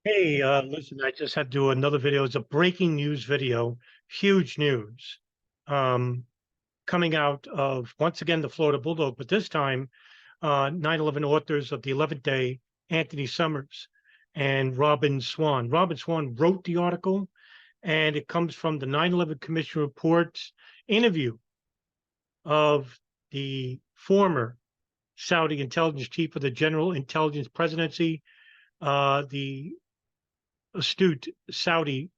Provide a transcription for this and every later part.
Hey, listen, I just had to do another video. It's a breaking news video, huge news, um, coming out of, once again, the Florida Bulldog, but this time, 9/11 authors of the 11th Day, Anthony Summers and Robbyn Swan. Robbyn Swan wrote the article, and it comes from the 9/11 Commission report's interview of the former Saudi intelligence chief of the General Intelligence Presidency, the astute Saudi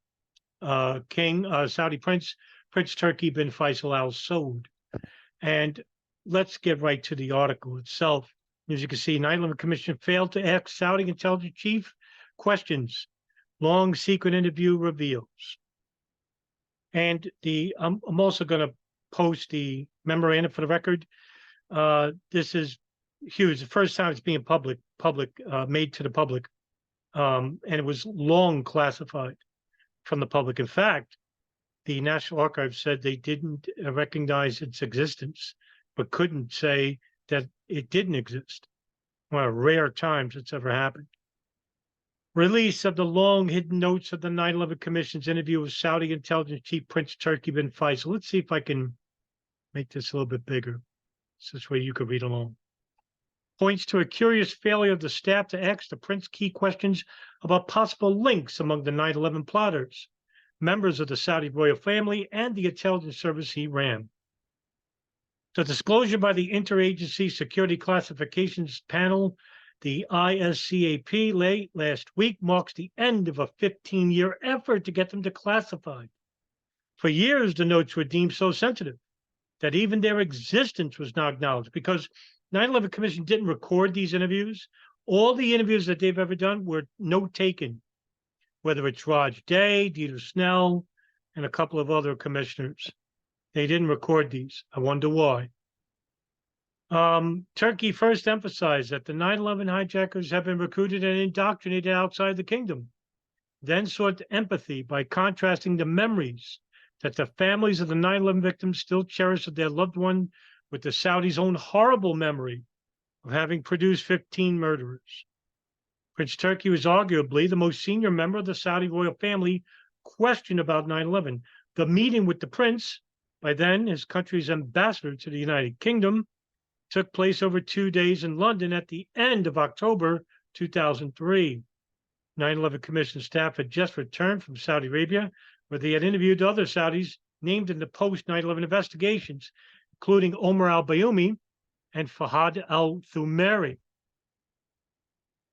Saudi Prince Turki bin Faisal Al Saud. And let's get right to the article itself. As you can see, 9/11 Commission failed to ask Saudi intelligence chief questions. Long secret interview reveals. And I'm also going to post the memorandum for the record. This is huge. The first time it's being made to the public, and it was long classified from the public. In fact, the National Archives said they didn't recognize its existence, but couldn't say that it didn't exist. One of rare times it's ever happened. Release of the long hidden notes of the 9/11 Commission's interview with Saudi intelligence chief Prince Turki bin Faisal. Let's see if I can make this a little bit bigger. So this way you can read along. Points to a curious failure of the staff to ask the prince key questions about possible links among the 9/11 plotters, members of the Saudi royal family, and the intelligence service he ran. The disclosure by the Interagency Security Classifications Panel, the ISCAP, late last week marks the end of a 15-year effort to get them declassified. For years, the notes were deemed so sensitive that even their existence was not acknowledged because 9/11 Commission didn't record these interviews. All the interviews that they've ever done were note taken, whether it's Raj Day, Dieter Snell, and a couple of other commissioners. They didn't record these. I wonder why. Turkey first emphasized that the 9/11 hijackers have been recruited and indoctrinated outside the kingdom, then sought empathy by contrasting the memories that the families of the 9/11 victims still cherish of their loved one with the Saudis' own horrible memory of having produced 15 murderers. Prince Turki was arguably the most senior member of the Saudi royal family questioned about 9/11. The meeting with the prince, by then his country's ambassador to the United Kingdom, took place over 2 days in London at the end of October 2003. 9/11 Commission staff had just returned from Saudi Arabia, where they had interviewed other Saudis named in the post 9/11 investigations, including Omar al-Bayoumi and Fahad al-Thumairi.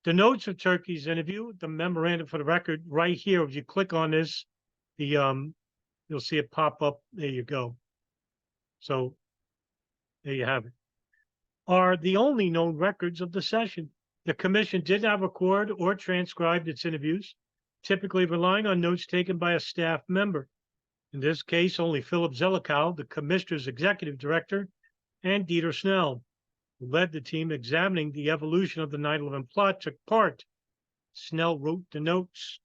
The notes of Turkey's interview, the memorandum for the record, right here. If you click on this, you'll see it pop up. There you go. So there you have it. Are the only known records of the session. The commission did not record or transcribe its interviews, typically relying on notes taken by a staff member. In this case, only Philip Zelikow, the commissioner's executive director, and Dieter Snell, who led the team examining the evolution of the 9/11 plot, took part. Snell wrote the notes.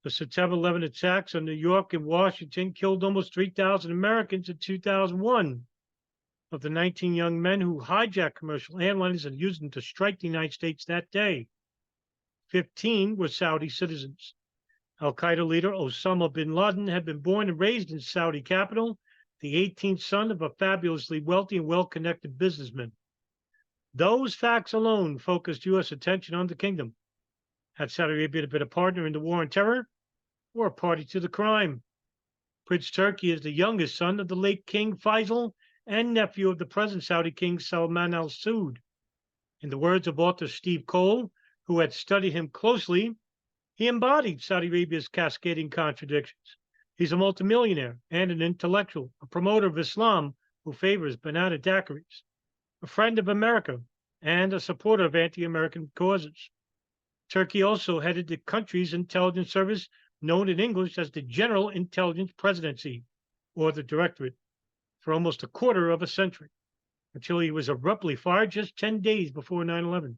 The September 11 attacks on New York and Washington killed almost 3,000 Americans in 2001. Of the 19 young men who hijacked commercial airliners and used them to strike the United States that day, 15 were Saudi citizens. Al-Qaeda leader Osama bin Laden had been born and raised in Saudi capital, the 18th son of a fabulously wealthy and well-connected businessman. Those facts alone focused U.S. attention on the kingdom. Had Saudi Arabia been a partner in the war on terror or a party to the crime? Prince Turki is the youngest son of the late King Faisal and nephew of the present Saudi King Salman Al Saud. In the words of author Steve Cole, who had studied him closely, he embodied Saudi Arabia's cascading contradictions. He's a multimillionaire and an intellectual, a promoter of Islam who favors banana daiquiris, a friend of America, and a supporter of anti-American causes. Turkey also headed the country's intelligence service, known in English as the General Intelligence Presidency, or the Directorate, for almost a quarter of a century, until he was abruptly fired just 10 days before 9/11.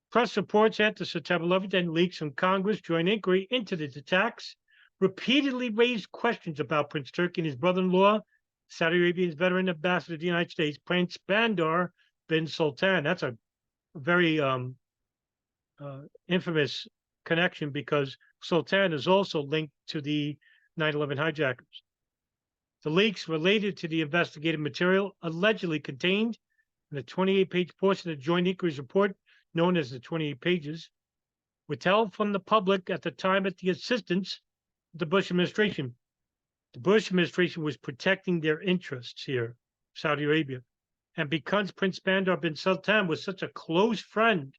Press reports after September 11th and leaks from Congress joined inquiry into the attacks, repeatedly raised questions about Prince Turki and his brother-in-law, Saudi Arabia's veteran ambassador to the United States, Prince Bandar bin Sultan. That's a very infamous connection because Sultan is also linked to the 9/11 hijackers. The leaks related to the investigative material allegedly contained in the 28-page portion of the Joint Inquiry's report, known as the 28 pages, withheld from the public at the time at the assistance of the Bush administration. The Bush administration was protecting their interests here, Saudi Arabia. And because Prince Bandar bin Sultan was such a close friend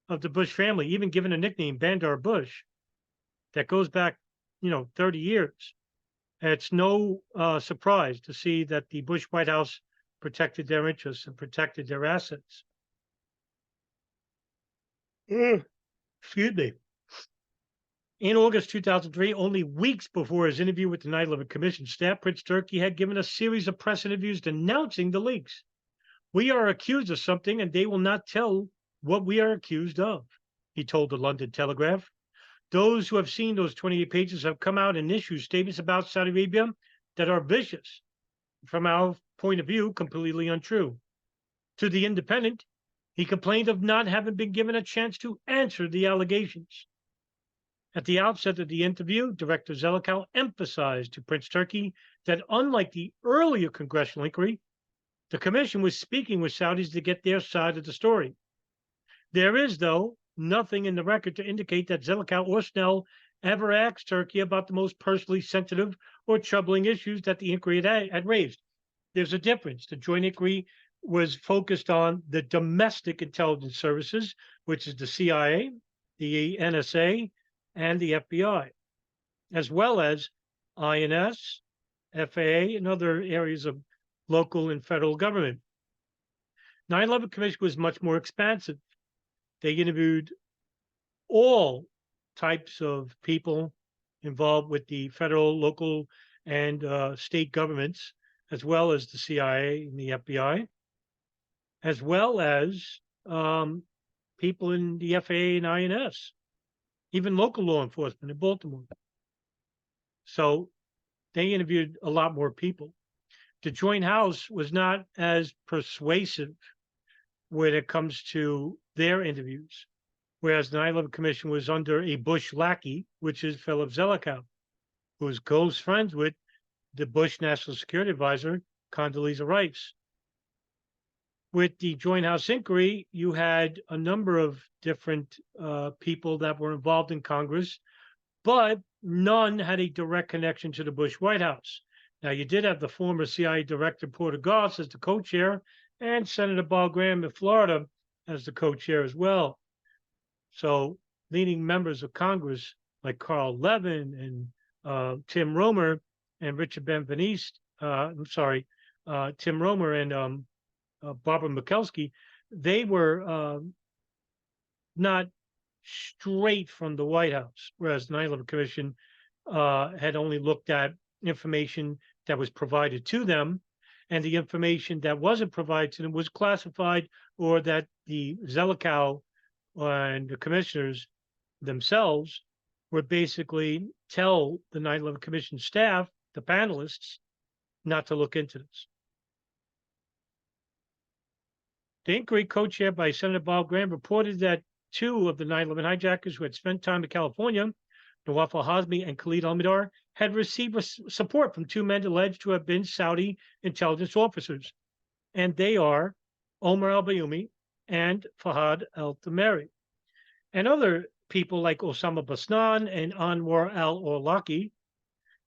of the Bush family, even given a nickname, Bandar Bush, that goes back, 30 years. It's no surprise to see that the Bush White House protected their interests and protected their assets. Excuse me. In August 2003, only weeks before his interview with the 9/11 Commission staff, Prince Turki had given a series of press interviews denouncing the leaks. "We are accused of something, and they will not tell what we are accused of," he told the London Telegraph. "Those who have seen those 28 pages have come out and issued statements about Saudi Arabia that are vicious, from our point of view, completely untrue." To the Independent, he complained of not having been given a chance to answer the allegations. At the outset of the interview, Director Zelikow emphasized to Prince Turki that unlike the earlier congressional inquiry, the commission was speaking with Saudis to get their side of the story. There is, though, nothing in the record to indicate that Zelikow or Snell ever asked Turki about the most personally sensitive or troubling issues that the inquiry had raised. There's a difference. The joint inquiry was focused on the domestic intelligence services, which is the CIA, the NSA, and the FBI, as well as INS, FAA, and other areas of local and federal government. 9/11 Commission was much more expansive. They interviewed all types of people involved with the federal, local, and state governments, as well as the CIA and the FBI, as well as people in the FAA and INS, even local law enforcement in Baltimore. So they interviewed a lot more people. The Joint House was not as persuasive when it comes to their interviews, whereas the 9/11 Commission was under a Bush lackey, which is Philip Zelikow, who was close friends with the Bush National Security Advisor, Condoleezza Rice. With the Joint House inquiry, you had a number of different people that were involved in Congress, but none had a direct connection to the Bush White House. Now, you did have the former CIA Director Porter Goss as the co-chair, and Senator Bob Graham of Florida as the co-chair as well. So leading members of Congress like Carl Levin and Tim Romer and Richard Benveniste, Tim Romer and Barbara Mikulski, they were not straight from the White House, whereas the 9/11 Commission had only looked at information that was provided to them, and the information that wasn't provided to them was classified, or that the Zelikow and the commissioners themselves would basically tell the 9/11 Commission staff, the panelists, not to look into this. The inquiry, co-chaired by Senator Bob Graham, reported that two of the 9/11 hijackers who had spent time in California, Nawaf al-Hazmi and Khalid al-Mihdhar, had received support from two men alleged to have been Saudi intelligence officers, and they are Omar al-Bayoumi and Fahad al-Thamari, and other people like Osama Basnan and Anwar al-Awlaki,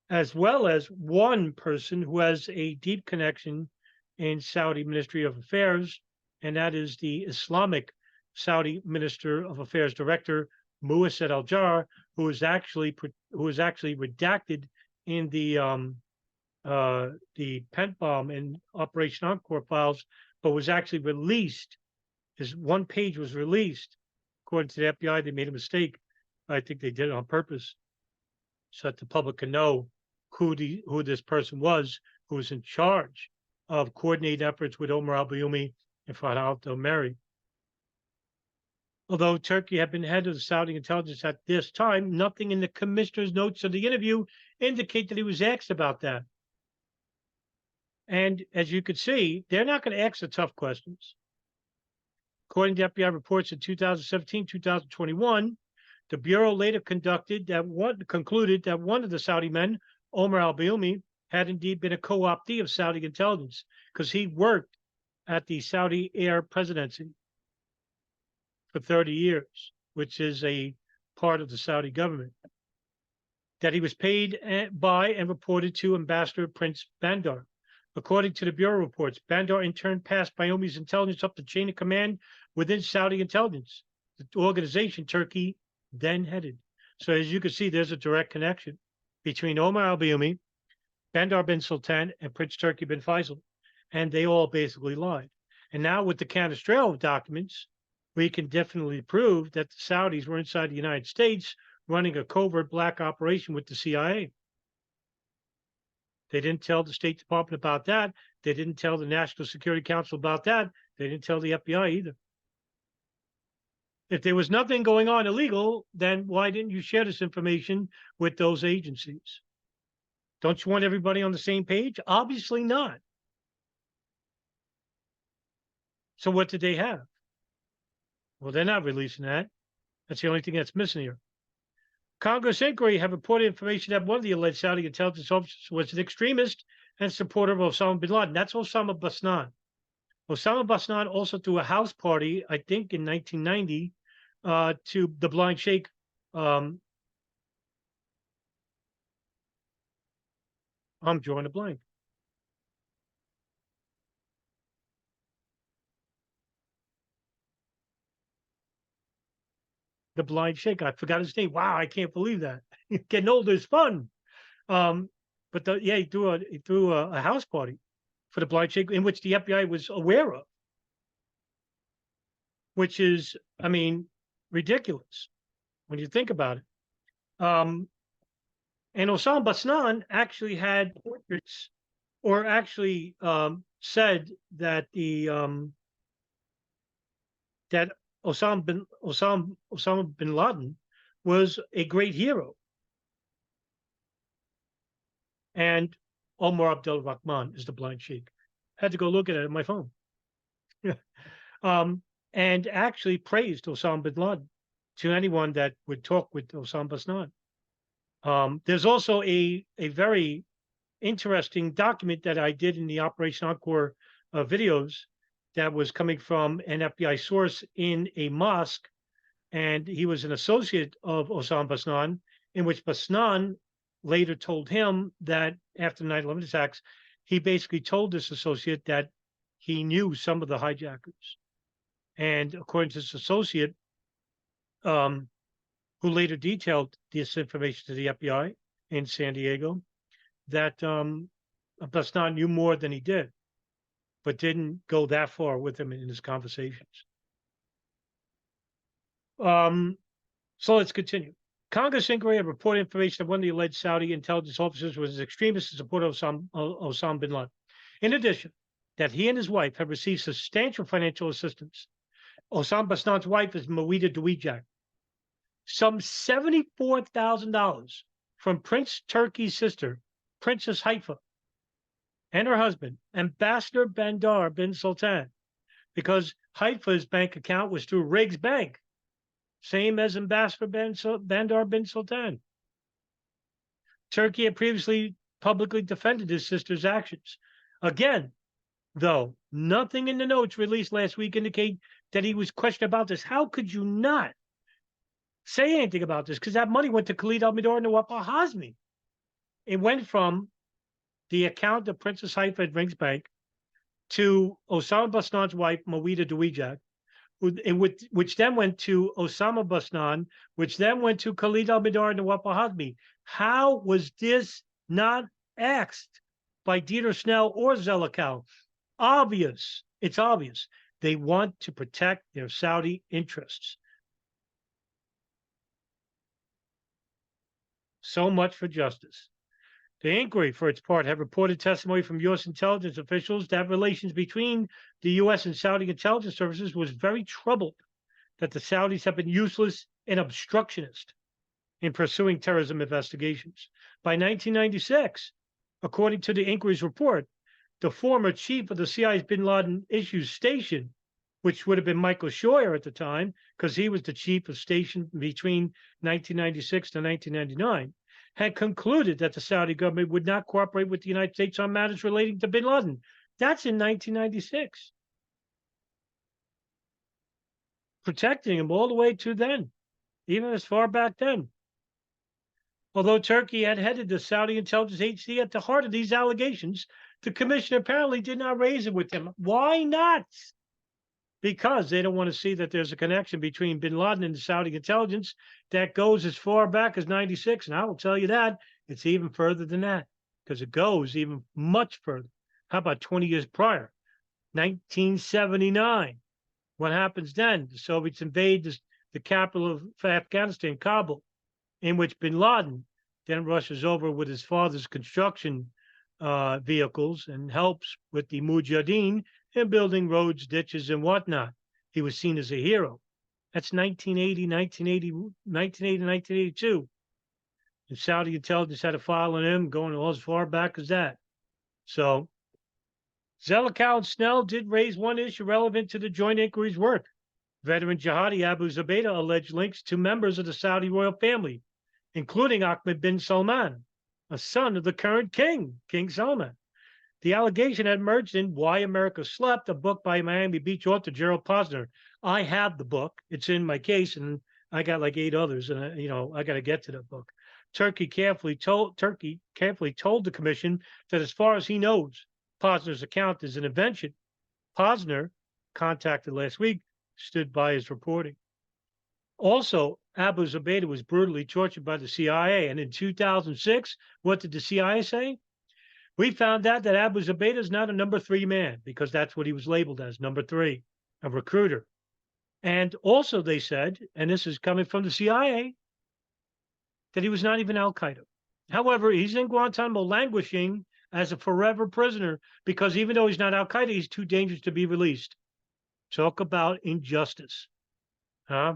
as well as one person who has a deep connection in Saudi Ministry of Affairs, and that is the Islamic Saudi Minister of Affairs Director, Muassad al-Jar, who is actually redacted in the Pent Bomb and Operation Encore files, but was actually released. His one page was released. According to the FBI, they made a mistake. I think they did it on purpose, so that the public can know who this person was, who was in charge of coordinating efforts with Omar al-Bayoumi and Fahad al-Thamari. Although Turki had been head of the Saudi intelligence at this time, nothing in the commissioner's notes of the interview indicate that he was asked about that. And as you could see, they're not going to ask the tough questions. According to FBI reports in 2017, 2021, the Bureau later concluded that one of the Saudi men, Omar al-Bayoumi, had indeed been a co-optee of Saudi intelligence because he worked at the Saudi Air Presidency for 30 years, which is a part of the Saudi government. That he was paid by and reported to Ambassador Prince Bandar. According to the Bureau reports, Bandar in turn passed Bayoumi's intelligence up the chain of command within Saudi intelligence, the organization Turkey then headed. So as you can see, there's a direct connection between Omar al-Bayoumi, Bandar bin Sultan, and Prince Turki bin Faisal. And they all basically lied. And now with the Canestraro documents, we can definitely prove that the Saudis were inside the United States running a covert black operation with the CIA. They didn't tell the State Department about that. They didn't tell the National Security Council about that. They didn't tell the FBI either. If there was nothing going on illegal, then why didn't you share this information with those agencies? Don't you want everybody on the same page? Obviously not. So what did they have? Well, they're not releasing that. That's the only thing that's missing here. Congress inquiry have reported information that one of the alleged Saudi intelligence officers was an extremist and supporter of Osama bin Laden. That's Osama Basnan. Osama Basnan also threw a house party, I think in 1990, to the Blind Sheikh. I'm drawing a blank. The Blind Sheikh. I forgot his name. Wow, I can't believe that. Getting older is fun. But he threw a house party for the Blind Sheikh in which the FBI was aware of, which is, I mean, ridiculous when you think about it. And Osama Basnan actually had portraits, or actually said that that Osama bin Laden was a great hero. And Omar Abdul Rahman is the Blind Sheikh. Had to go look at it on my phone. And actually praised Osama bin Laden to anyone that would talk with Osama Basnan. There's also a very interesting document that I did in the Operation Encore videos that was coming from an FBI source in a mosque, and he was an associate of Osama Basnan, in which Basnan later told him that after the 9/11 attacks, he basically told this associate that he knew some of the hijackers. And according to this associate, who later detailed this information to the FBI in San Diego, that Basnan knew more than he did, but didn't go that far with him in his conversations. So let's continue. Congress inquiry have reported information that one of the alleged Saudi intelligence officers was an extremist and supporter of Osama bin Laden. In addition, that he and his wife have received substantial financial assistance. Osama Basnan's wife is Mawida Dawijak. Some $74,000 from Prince Turki's sister, Princess Haifa, and her husband, Ambassador Bandar bin Sultan, because Haifa's bank account was through Riggs Bank, same as Ambassador Bandar bin Sultan. Turkey had previously publicly defended his sister's actions. Again, though, nothing in the notes released last week indicate that he was questioned about this. How could you not say anything about this? Because that money went to Khalid al-Mihdhar and Nawaf al-Hazmi. It went from the account of Princess Haifa at Riggs Bank to Osama Basnan's wife, Mawida Dawijak, which then went to Osama Basnan, which then went to Khalid al-Mihdhar and Nawaf al-Hazmi. How was this not asked by Dieter Snell or Zelikow? Obvious. It's obvious. They want to protect their Saudi interests. So much for justice. The inquiry, for its part, have reported testimony from U.S. intelligence officials that relations between the U.S. and Saudi intelligence services was very troubled, that the Saudis have been useless and obstructionist in pursuing terrorism investigations. By 1996, according to the inquiry's report, the former chief of the CIA's bin Laden Issues Station which would have been Michael Scheuer at the time, because he was the chief of station between 1996 to 1999, had concluded that the Saudi government would not cooperate with the United States on matters relating to bin Laden. That's in 1996. Protecting him all the way to then, even as far back then. Although Turkey had headed the Saudi intelligence agency at the heart of these allegations, the commission apparently did not raise it with him. Why not? Because they don't want to see that there's a connection between bin Laden and the Saudi intelligence that goes as far back as 96. And I will tell you that it's even further than that, because it goes even much further. How about 20 years prior? 1979. What happens then? The Soviets invade the capital of Afghanistan, Kabul, in which bin Laden then rushes over with his father's construction vehicles and helps with the Mujahideen in building roads, ditches, and whatnot. He was seen as a hero. That's 1980, 1982. And Saudi intelligence had a file on him going as far back as that. So Zelikow and Snell did raise one issue relevant to the joint inquiry's work. Veteran jihadi Abu Zubaydah alleged links to members of the Saudi royal family, including Ahmed bin Salman, a son of the current king, King Salman. The allegation had emerged in Why America Slept, a book by Miami Beach author Gerald Posner. I have the book. It's in my case, and I got like 8 others, and I got to get to that book. Turkey carefully told the commission that as far as he knows, Posner's account is an invention. Posner, contacted last week, stood by his reporting. Also, Abu Zubaydah was brutally tortured by the CIA. And in 2006, what did the CIA say? We found out that Abu Zubaydah is not a number 3 man, because that's what he was labeled as, number 3, a recruiter. And also they said, and this is coming from the CIA, that he was not even Al-Qaeda. However, he's in Guantanamo languishing as a forever prisoner, because even though he's not Al-Qaeda, he's too dangerous to be released. Talk about injustice. Huh?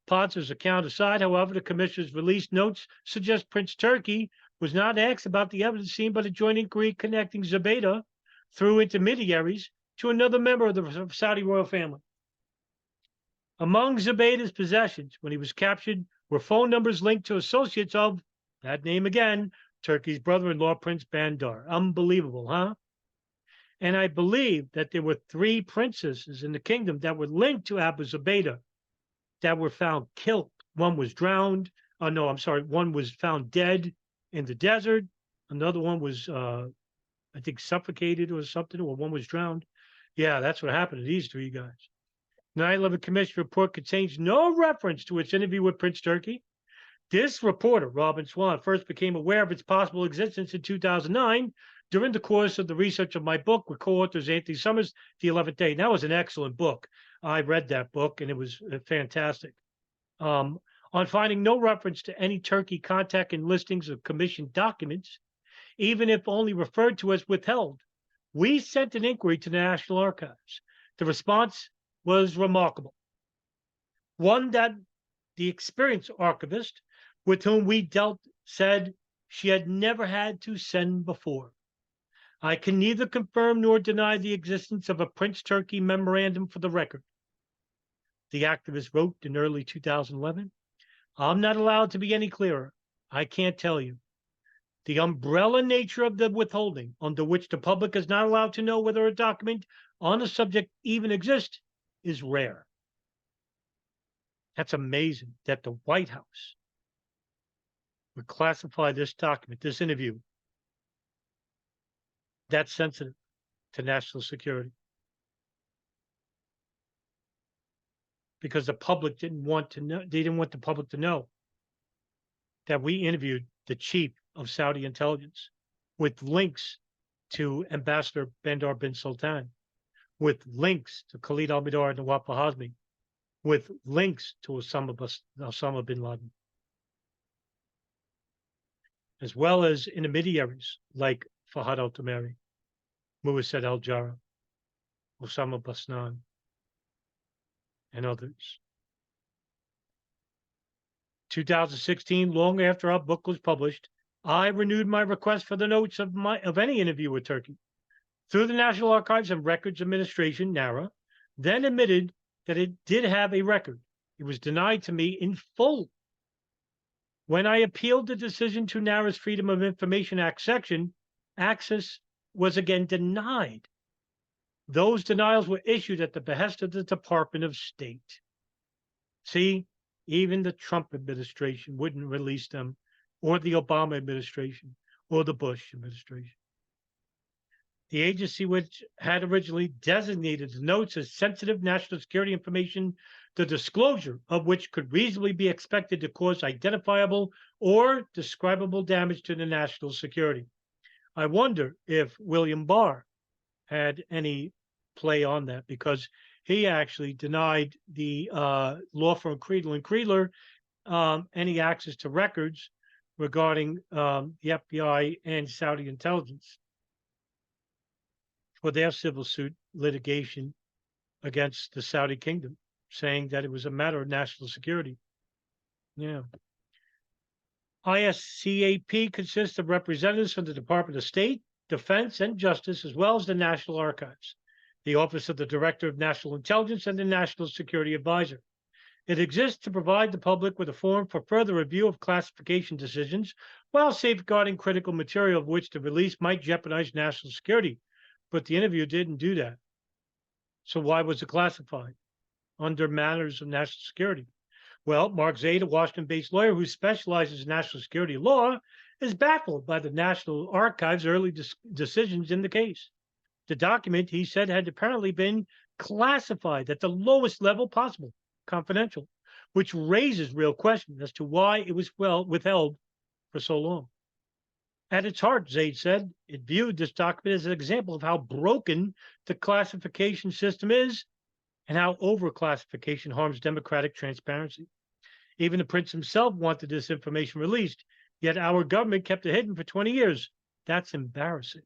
Posner's account aside, however, the commissioner's released notes suggest Prince Turki was not asked about the evidence seen by the joint inquiry connecting Zubaydah through intermediaries to another member of the Saudi royal family. Among Zubaydah's possessions when he was captured were phone numbers linked to associates of, that name again, Turkey's brother-in-law, Prince Bandar. Unbelievable, huh? And I believe that there were 3 princesses in the kingdom that were linked to Abu Zubaydah that were found killed. One was drowned. Oh, no, I'm sorry. One was found dead in the desert. Another one was, I think, suffocated or something, or one was drowned. Yeah, that's what happened to these 3 guys. 9/11 Commission report contains no reference to its interview with Prince Turki. This reporter, Robbyn Swan, first became aware of its possible existence in 2009 during the course of the research of my book with co-authors Anthony Summers, The 11th Day. And that was an excellent book. I read that book, and it was fantastic. On finding no reference to any Turkey contact and listings of commissioned documents, even if only referred to as withheld, we sent an inquiry to the National Archives. The response was remarkable. One that the experienced archivist with whom we dealt said she had never had to send before. I can neither confirm nor deny the existence of a Prince Turki memorandum for the record. The activist wrote in early 2011, I'm not allowed to be any clearer. I can't tell you. The umbrella nature of the withholding, under which the public is not allowed to know whether a document on a subject even exists, is rare. That's amazing that the White House would classify this document, this interview, that sensitive to national security. Because the public didn't want to know, they didn't want the public to know that we interviewed the chief of Saudi intelligence with links to Ambassador Bandar bin Sultan, with links to Khalid al-Mihdhar and Nawaf al-Hazmi, with links to Osama bin Laden, as well as intermediaries like Fahad al-Tamari, Muwassad al-Jarrah, Osama Basnan, and others. 2016, long after our book was published, I renewed my request for the notes of any interview with Turkey. Through the National Archives and Records Administration, NARA, then admitted that it did have a record. It was denied to me in full. When I appealed the decision to NARA's Freedom of Information Act section, access was again denied. Those denials were issued at the behest of the Department of State. See, even the Trump administration wouldn't release them, or the Obama administration, or the Bush administration. The agency, which had originally designated the notes as sensitive national security information, the disclosure of which could reasonably be expected to cause identifiable or describable damage to the national security. I wonder if William Barr had any play on that, because he actually denied the law firm Creedle and Creedler any access to records regarding the FBI and Saudi intelligence for their civil suit litigation against the Saudi kingdom, saying that it was a matter of national security. Yeah. ISCAP consists of representatives from the Department of State, Defense, and Justice, as well as the National Archives, the Office of the Director of National Intelligence, and the National Security Advisor. It exists to provide the public with a forum for further review of classification decisions while safeguarding critical material of which the release might jeopardize national security. But the interview didn't do that. So why was it classified under matters of national security? Well, Mark Zaid, a Washington-based lawyer who specializes in national security law, is baffled by the National Archives' early decisions in the case. The document, he said, had apparently been classified at the lowest level possible, confidential, which raises real questions as to why it was withheld for so long. At its heart, Zaid said, it viewed this document as an example of how broken the classification system is and how overclassification harms democratic transparency. Even the prince himself wanted this information released, yet our government kept it hidden for 20 years. That's embarrassing.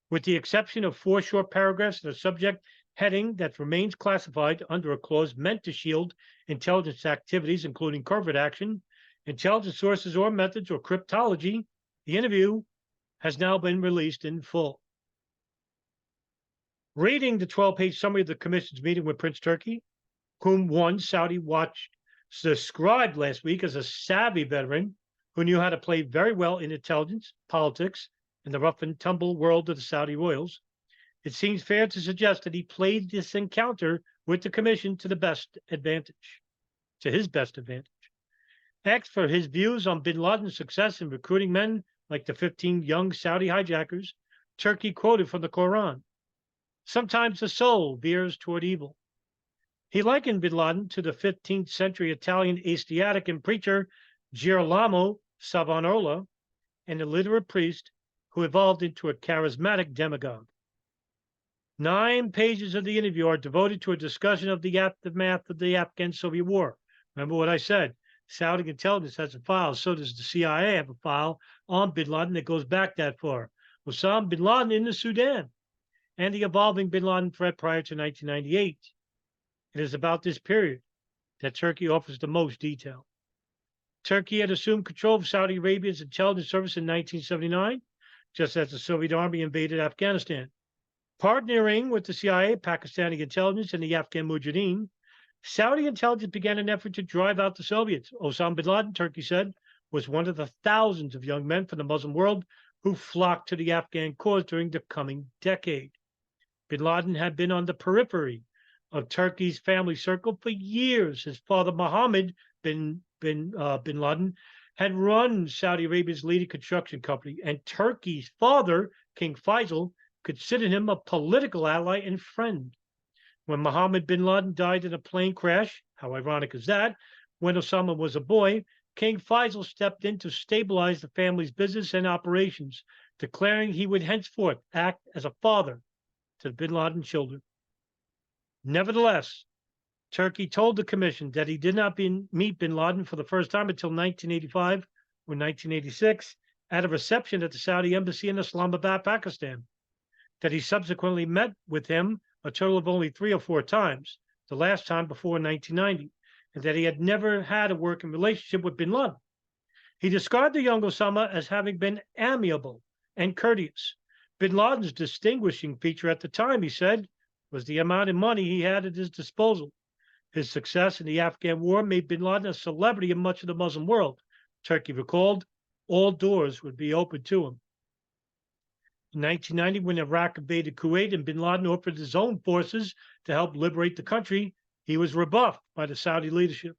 With the exception of 4 short paragraphs in a subject heading that remains classified under a clause meant to shield intelligence activities, including covert action, intelligence sources or methods, or cryptology, the interview has now been released in full. Reading the 12-page summary of the commission's meeting with Prince Turki, whom one Saudi Watch described last week as a savvy veteran who knew how to play very well in intelligence, politics, and the rough and tumble world of the Saudi royals, it seems fair to suggest that he played this encounter with the commission to his best advantage. Asked for his views on bin Laden's success in recruiting men like the 15 young Saudi hijackers, Turki quoted from the Quran, "Sometimes the soul veers toward evil." He likened bin Laden to the 15th century Italian Asiatic and preacher Girolamo Savonarola, an illiterate priest who evolved into a charismatic demagogue. 9 pages of the interview are devoted to a discussion of the aftermath of the Afghan-Soviet War. Remember what I said? Saudi intelligence has a file, so does the CIA have a file on bin Laden that goes back that far. Osama bin Laden in the Sudan, and the evolving bin Laden threat prior to 1998. It is about this period that Turkey offers the most detail. Turkey had assumed control of Saudi Arabia's intelligence service in 1979, just as the Soviet army invaded Afghanistan. Partnering with the CIA, Pakistani intelligence, and the Afghan Mujahideen, Saudi intelligence began an effort to drive out the Soviets. Osama bin Laden, Turkey said, was one of the thousands of young men from the Muslim world who flocked to the Afghan cause during the coming decade. Bin Laden had been on the periphery of Turkey's family circle for years. His father, Mohammed bin Laden, had run Saudi Arabia's leading construction company, and Turkey's father, King Faisal, considered him a political ally and friend. When Mohammed bin Laden died in a plane crash, how ironic is that, when Osama was a boy, King Faisal stepped in to stabilize the family's business and operations, declaring he would henceforth act as a father to the bin Laden children. Nevertheless, Turkey told the commission that he did not meet bin Laden for the first time until 1985 or 1986 at a reception at the Saudi embassy in Islamabad, Pakistan, that he subsequently met with him a total of only 3 or 4 times, the last time before 1990, and that he had never had a working relationship with bin Laden. He described the young Osama as having been amiable and courteous. Bin Laden's distinguishing feature at the time, he said, was the amount of money he had at his disposal. His success in the Afghan war made bin Laden a celebrity in much of the Muslim world. Turkey recalled, all doors would be open to him. In 1990, when Iraq invaded Kuwait and bin Laden offered his own forces to help liberate the country, he was rebuffed by the Saudi leadership.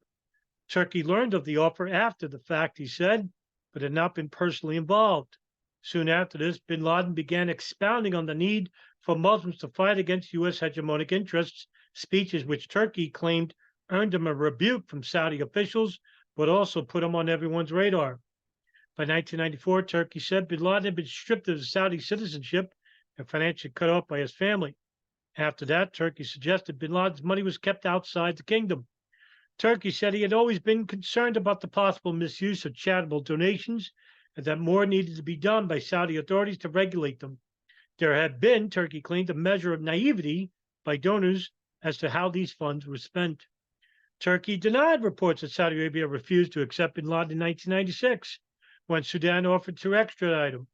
Turkey learned of the offer after the fact, he said, but had not been personally involved. Soon after this, bin Laden began expounding on the need for Muslims to fight against U.S. hegemonic interests, speeches which Turkey claimed earned him a rebuke from Saudi officials, but also put him on everyone's radar. By 1994, Turkey said bin Laden had been stripped of his Saudi citizenship and financially cut off by his family. After that, Turkey suggested bin Laden's money was kept outside the kingdom. Turkey said he had always been concerned about the possible misuse of charitable donations and that more needed to be done by Saudi authorities to regulate them. There had been, Turkey claimed, a measure of naivety by donors as to how these funds were spent. Turkey denied reports that Saudi Arabia refused to accept bin Laden in 1996 when Sudan offered to extradite him.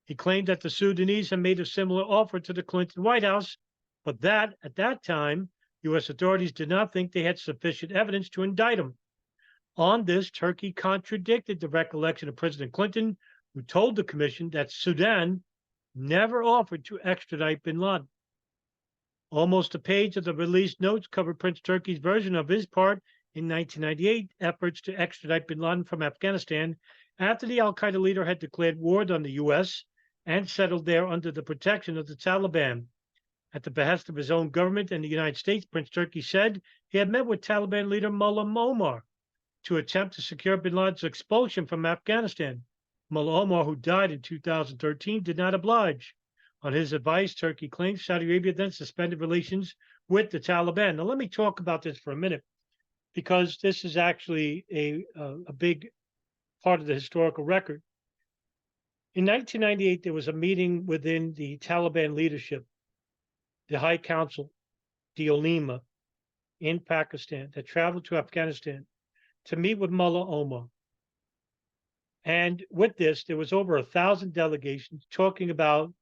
He claimed that the Sudanese had made a similar offer to the Clinton White House, but that, at that time, U.S. authorities did not think they had sufficient evidence to indict him. On this, Turkey contradicted the recollection of President Clinton, who told the commission that Sudan never offered to extradite bin Laden. Almost a page of the released notes covered Prince Turki's version of his part in 1998 efforts to extradite bin Laden from Afghanistan after the al-Qaeda leader had declared war on the U.S. and settled there under the protection of the Taliban. At the behest of his own government and the United States, Prince Turki said he had met with Taliban leader Mullah Omar to attempt to secure bin Laden's expulsion from Afghanistan. Mullah Omar, who died in 2013, did not oblige. On his advice, Turkey claims Saudi Arabia then suspended relations with the Taliban. Now, let me talk about this for a minute, because this is actually a big part of the historical record. In 1998, there was a meeting within the Taliban leadership, the High Council, the Ulema, in Pakistan, that traveled to Afghanistan to meet with Mullah Omar. And with this, there was over 1,000 delegations talking about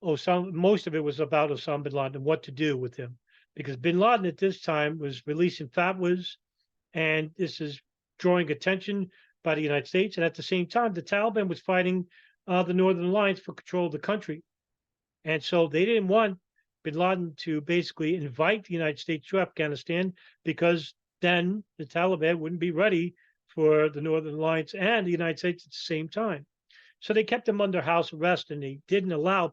Osama. Most of it was about Osama bin Laden and what to do with him, because bin Laden at this time was releasing fatwas, and this is drawing attention by the United States. And at the same time, the Taliban was fighting the Northern Alliance for control of the country. And so they didn't want bin Laden to basically invite the United States to Afghanistan, because then the Taliban wouldn't be ready for the Northern Alliance and the United States at the same time. So they kept him under house arrest, and they didn't allow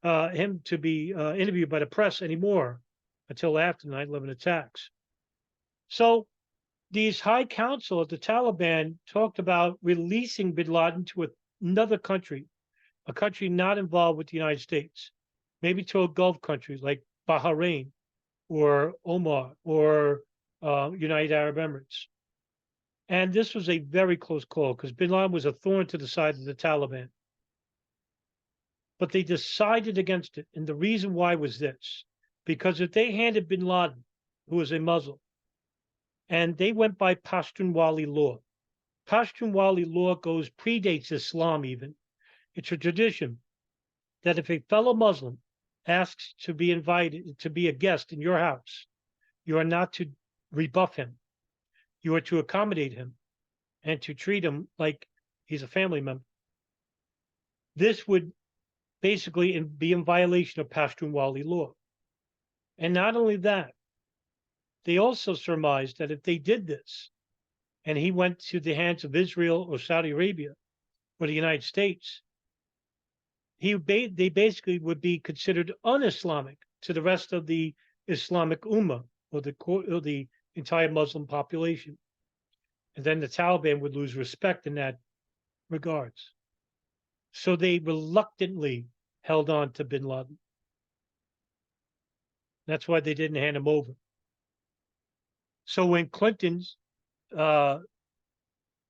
him to be interviewed by the press anymore until after the 9/11 attacks. So these high council of the Taliban talked about releasing bin Laden to another country, a country not involved with the United States, maybe to a Gulf country like Bahrain or Oman or United Arab Emirates. And this was a very close call, because bin Laden was a thorn to the side of the Taliban. But they decided against it. And the reason why was this: because if they handed bin Laden, who was a Muslim, and they went by Pashtunwali law. Pashtunwali law predates Islam even. It's a tradition that if a fellow Muslim asks to be invited to be a guest in your house, you are not to rebuff him. You are to accommodate him and to treat him like he's a family member. This would basically be in violation of Pashtunwali law. And not only that, they also surmised that if they did this and he went to the hands of Israel or Saudi Arabia or the United States, they basically would be considered un-Islamic to the rest of the Islamic Ummah, or the entire Muslim population. And then the Taliban would lose respect in that regards. So they reluctantly held on to bin Laden. That's why they didn't hand him over. So when Clinton's ordered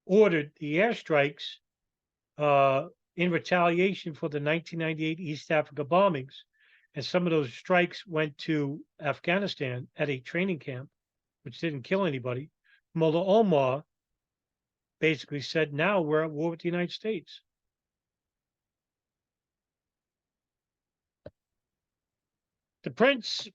the airstrikes in retaliation for the 1998 East Africa bombings, and some of those strikes went to Afghanistan at a training camp, which didn't kill anybody, Mullah Omar basically said, now we're at war with the United States. The prince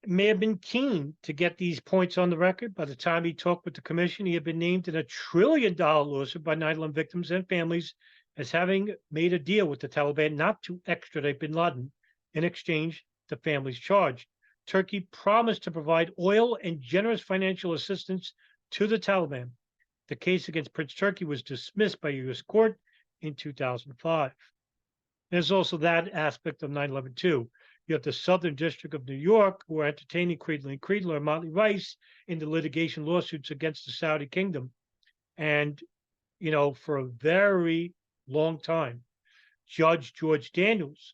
may have been keen to get these points on the record. By the time he talked with the commission, he had been named in a $1 trillion lawsuit by 9/11 victims and families as having made a deal with the Taliban not to extradite bin Laden. In exchange, the families charged. Turkey promised to provide oil and generous financial assistance to the Taliban. The case against Prince Turki was dismissed by a U.S. court in 2005. There's also that aspect of 9/11 too. You have the Southern District of New York, who are entertaining Creedler and Creedler and Motley Rice in the litigation lawsuits against the Saudi kingdom. And, for a very long time, Judge George Daniels,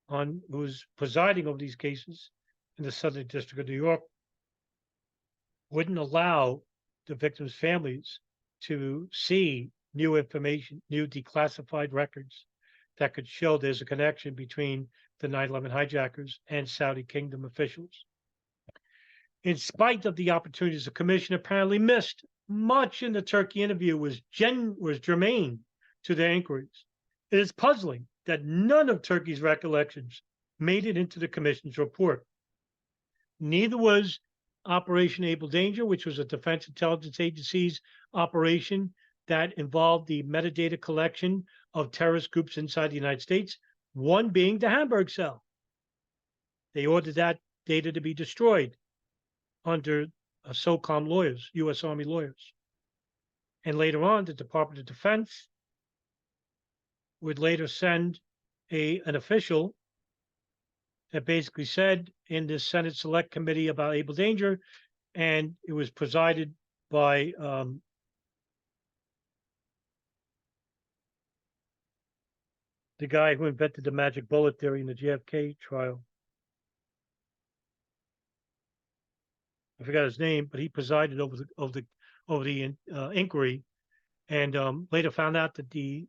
who's presiding over these cases in the Southern District of New York, wouldn't allow the victims' families to see new information, new declassified records that could show there's a connection between the 9/11 hijackers and Saudi kingdom officials. In spite of the opportunities the commission apparently missed, much in the Turkey interview was germane to their inquiries. It is puzzling that none of Turkey's recollections made it into the commission's report. Neither was Operation Able Danger, which was a Defense Intelligence Agency's operation that involved the metadata collection of terrorist groups inside the United States, one being the Hamburg cell. They ordered that data to be destroyed under SOCOM lawyers, U.S. Army lawyers. And later on, the Department of Defense would later send an official that basically said in the Senate Select Committee about Able Danger, and it was presided by the guy who invented the magic bullet theory in the JFK trial. I forgot his name, but he presided over the inquiry, and later found out that the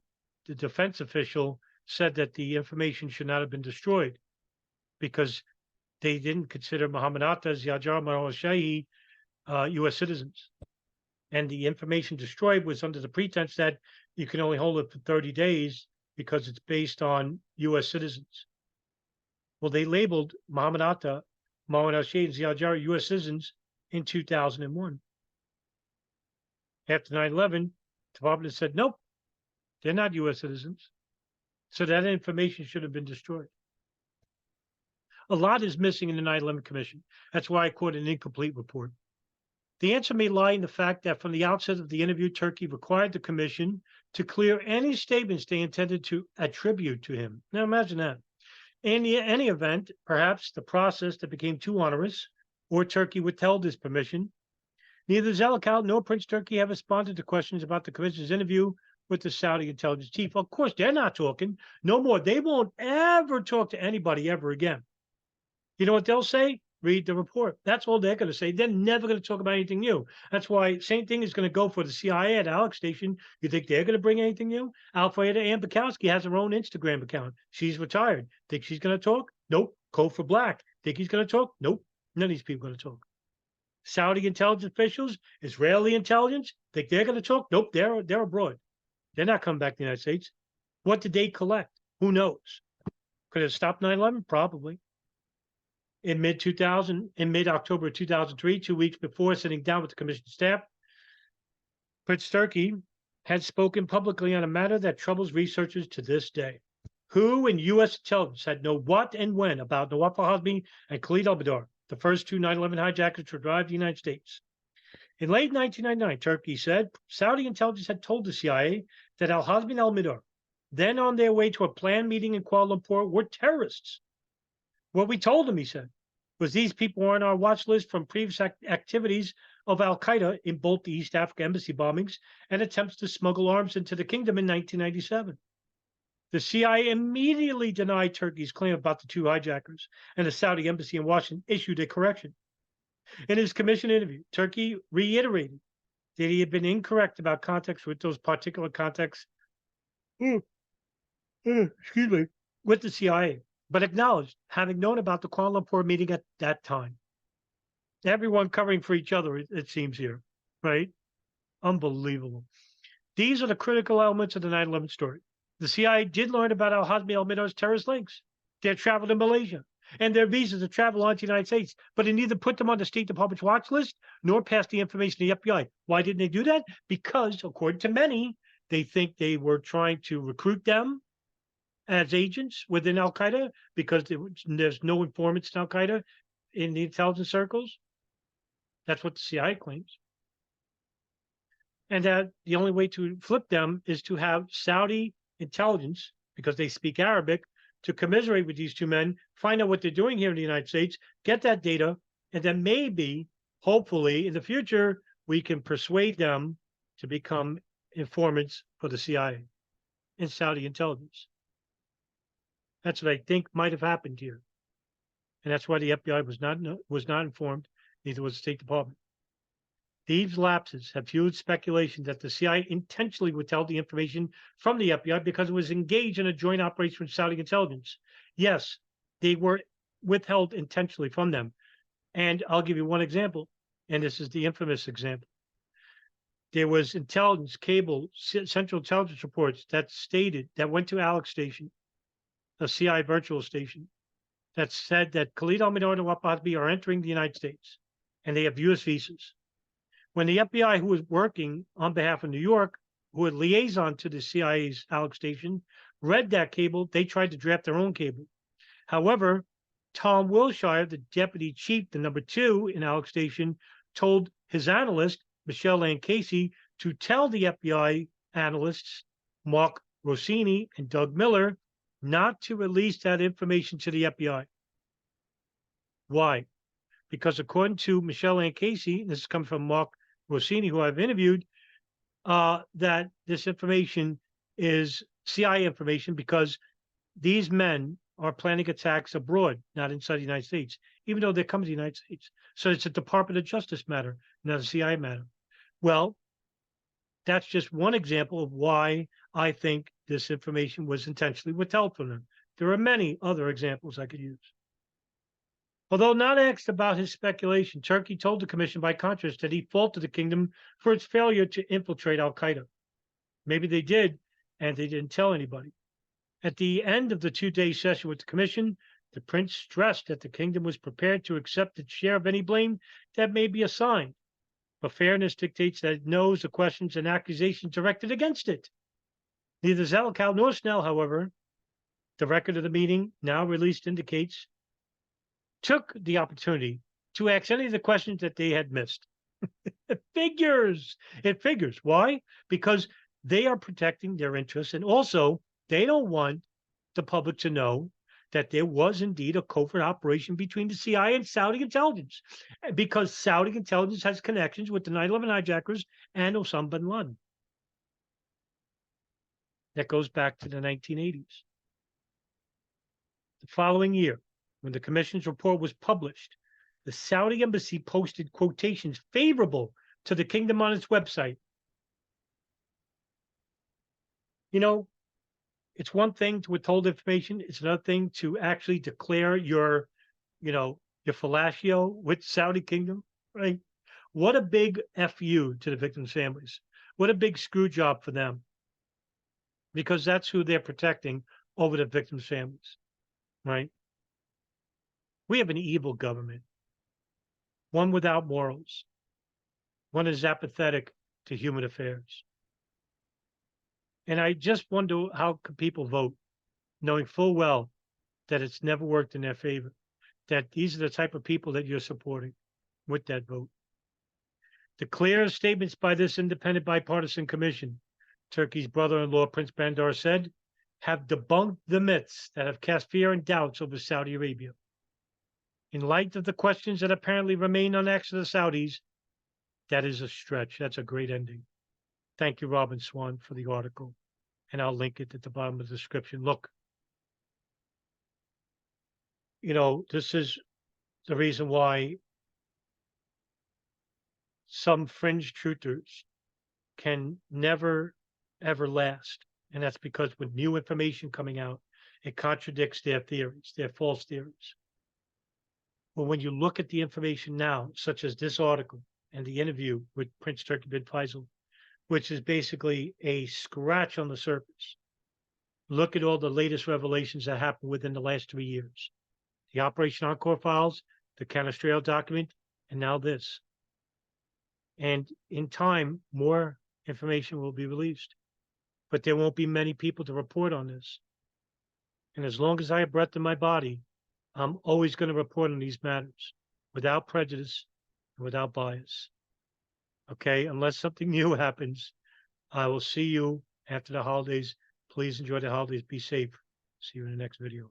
defense official said that the information should not have been destroyed because they didn't consider Mohammed Atta, Ziajar, Marwan Shahi U.S. citizens. And the information destroyed was under the pretense that you can only hold it for 30 days because it's based on U.S. citizens. Well, they labeled Mohammed Atta, Marwan al-Shahi, and Ziajar U.S. citizens in 2001. After 9/11, the department said, nope, they're not U.S. citizens. So that information should have been destroyed. A lot is missing in the 9/11 Commission. That's why I call it an incomplete report. The answer may lie in the fact that from the outset of the interview, Turkey required the commission to clear any statements they intended to attribute to him. Now imagine that. In any event, perhaps the process that became too onerous, or Turkey withheld his permission. Neither Zelikow nor Prince Turki have responded to questions about the commission's interview with the Saudi intelligence chief. Of course, they're not talking. No more. They won't ever talk to anybody ever again. You know what they'll say? Read the report. That's all they're going to say. They're never going to talk about anything new. That's why same thing is going to go for the CIA at Alex Station. You think they're going to bring anything new? Alfreda Ann Bukowski has her own Instagram account. She's retired. Think she's going to talk? Nope. Code for Black. Think he's going to talk? Nope. None of these people are going to talk. Saudi intelligence officials, Israeli intelligence, think they're going to talk? Nope. They're abroad. They're not coming back to the United States. What did they collect? Who knows? Could it stop 9/11? Probably. In mid-October 2003, 2 weeks before sitting down with the commission staff, Prince Turki had spoken publicly on a matter that troubles researchers to this day. Who in U.S. intelligence had known what and when about Nawaf al-Hazmi and Khalid al-Mihdhar, the first two 9/11 hijackers to arrive to the United States? In late 1999, Turki said Saudi intelligence had told the CIA that al-Hazmi and al-Mihdhar, then on their way to a planned meeting in Kuala Lumpur, were terrorists. What we told him, he said, was these people were on our watch list from previous activities of al-Qaeda in both the East Africa embassy bombings and attempts to smuggle arms into the kingdom in 1997. The CIA immediately denied Turkey's claim about the two hijackers, and the Saudi embassy in Washington issued a correction. In his commission interview, Turkey reiterated that he had been incorrect about contacts with those particular contacts, with the CIA, but acknowledged having known about the Kuala Lumpur meeting at that time. Everyone covering for each other, it seems here, right? Unbelievable. These are the critical elements of the 9/11 story. The CIA did learn about al-Hazmi al-Mihdhar's terrorist links. They had traveled to Malaysia. and their visas to travel on to the United States, but it neither put them on the State Department's watch list nor passed the information to the FBI. Why didn't they do that? Because, according to many, they think they were trying to recruit them as agents within Al Qaeda because there's no informants in Al Qaeda in the intelligence circles. That's what the CIA claims. And that the only way to flip them is to have Saudi intelligence, because they speak Arabic, to commiserate with these two men, find out what they're doing here in the United States, get that data, and then maybe, hopefully, in the future, we can persuade them to become informants for the CIA and Saudi intelligence. That's what I think might have happened here. And that's why the FBI was not informed, neither was the State Department. These lapses have fueled speculation that the CIA intentionally withheld the information from the FBI because it was engaged in a joint operation with Saudi intelligence. Yes, they were withheld intentionally from them. And I'll give you one example, and this is the infamous example. There was intelligence, central intelligence reports that went to Alex Station, a CIA virtual station, that said that Khalid al-Mihdhar and Al-Watanabe are entering the United States, and they have U.S. visas. When the FBI, who was working on behalf of New York, who had liaison to the CIA's Alex Station, read that cable, they tried to draft their own cable. However, Tom Wilshire, the deputy chief, the number 2 in Alex Station, told his analyst, Michelle Ann Casey, to tell the FBI analysts, Mark Rossini and Doug Miller, not to release that information to the FBI. Why? Because according to Michelle Ann Casey, and this comes from Mark Rossini, who I've interviewed, that this information is CIA information because these men are planning attacks abroad, not inside the United States, even though they're coming to the United States. So it's a Department of Justice matter, not a CIA matter. Well, that's just one example of why I think this information was intentionally withheld from them. There are many other examples I could use. Although not asked about his speculation, Turkey told the commission by contrast that he faulted the kingdom for its failure to infiltrate Al Qaeda. Maybe they did, and they didn't tell anybody. At the end of the 2-day session with the commission, the prince stressed that the kingdom was prepared to accept its share of any blame that may be assigned. But fairness dictates that it knows the questions and accusations directed against it. Neither Zelikow nor Snell, however, the record of the meeting now released indicates, took the opportunity to ask any of the questions that they had missed. It figures. Why? Because they are protecting their interests, and also they don't want the public to know that there was indeed a covert operation between the CIA and Saudi intelligence, because Saudi intelligence has connections with the 9/11 hijackers and Osama bin Laden. That goes back to the 1980s. The following year, when the commission's report was published, the Saudi embassy posted quotations favorable to the kingdom on its website. You know, it's one thing to withhold information. It's another thing to actually declare your fellatio with Saudi kingdom, right? What a big FU to the victims' families. What a big screw job for them. Because that's who they're protecting over the victims' families, right? We have an evil government, one without morals, one is apathetic to human affairs. And I just wonder how could people vote, knowing full well that it's never worked in their favor, that these are the type of people that you're supporting with that vote. The clear statements by this independent bipartisan commission, Turkey's brother-in-law, Prince Bandar, said, have debunked the myths that have cast fear and doubts over Saudi Arabia. In light of the questions that apparently remain unasked to the Saudis, that is a stretch. That's a great ending. Thank you, Robbyn Swan, for the article. And I'll link it at the bottom of the description. Look, this is the reason why some fringe truthers can never, ever last. And that's because with new information coming out, it contradicts their theories, their false theories. But when you look at the information now, such as this article and the interview with Prince Turki bin Faisal, which is basically a scratch on the surface, look at all the latest revelations that happened within the last 3 years. the Operation Encore files, the Canestraro document, and now this. And in time, more information will be released. But there won't be many people to report on this. And as long as I have breath in my body, I'm always going to report on these matters without prejudice and without bias. Okay, unless something new happens, I will see you after the holidays. Please enjoy the holidays. Be safe. See you in the next video.